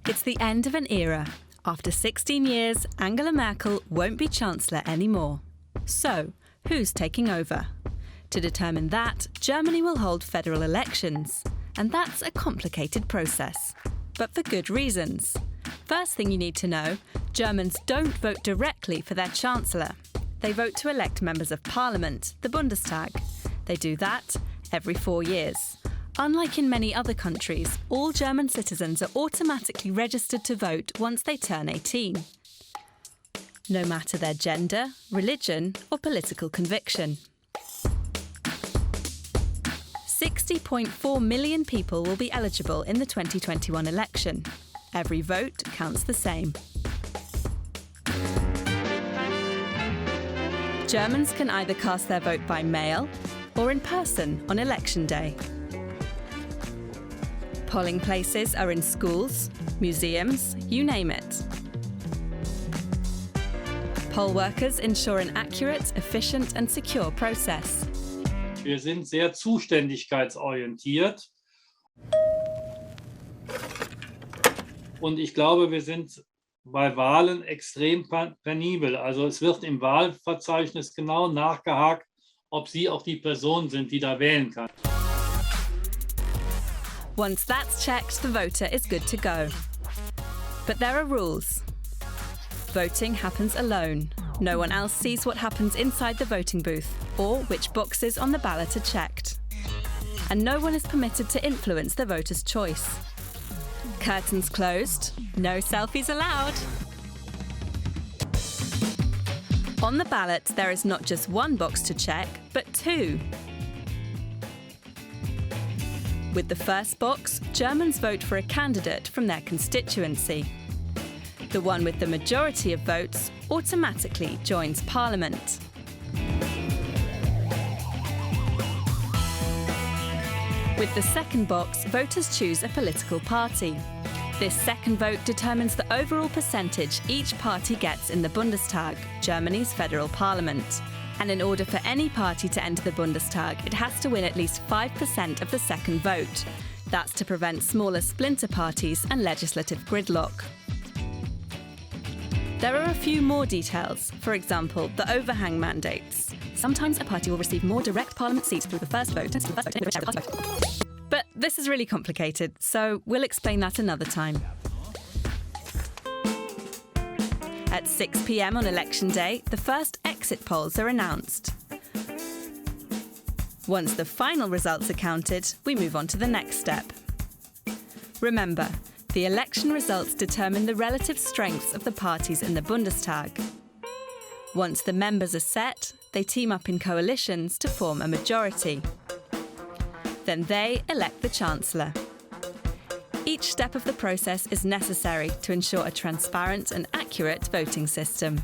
It's the end of an era. After 16 years, Angela Merkel won't be Chancellor anymore. So, who's taking over? To determine that, Germany will hold federal elections. And that's a complicated process. But for good reasons. First thing you need to know, Germans don't vote directly for their Chancellor. They vote to elect members of Parliament, the Bundestag. They do that every 4 years. Unlike in many other countries, all German citizens are automatically registered to vote once they turn 18. No matter their gender, religion, or political conviction. 60.4 million people will be eligible in the 2021 election. Every vote counts the same. Germans can either cast their vote by mail or in person on election day. Polling places are in schools, museums, you name it. Poll workers ensure an accurate, efficient and secure process. Wir sind sehr zuständigkeitsorientiert. Und ich glaube, wir sind bei Wahlen extrem penibel. Also es wird im Wahlverzeichnis genau nachgehakt, ob Sie auch die Person sind, die da wählen kann. Once that's checked, the voter is good to go. But there are rules. Voting happens alone. No one else sees what happens inside the voting booth or which boxes on the ballot are checked. And no one is permitted to influence the voter's choice. Curtains closed, no selfies allowed. On the ballot, there is not just one box to check, but two. With the first box, Germans vote for a candidate from their constituency. The one with the majority of votes automatically joins Parliament. With the second box, voters choose a political party. This second vote determines the overall percentage each party gets in the Bundestag, Germany's federal parliament. And in order for any party to enter the Bundestag, it has to win at least 5% of the second vote. That's to prevent smaller splinter parties and legislative gridlock. There are a few more details, for example, the overhang mandates. Sometimes a party will receive more direct parliament seats through the first vote. But this is really complicated, so we'll explain that another time. At 6 p.m. on election day, the first exit polls are announced. Once the final results are counted, we move on to the next step. Remember, the election results determine the relative strengths of the parties in the Bundestag. Once the members are set, they team up in coalitions to form a majority. Then they elect the Chancellor. Each step of the process is necessary to ensure a transparent and accurate voting system.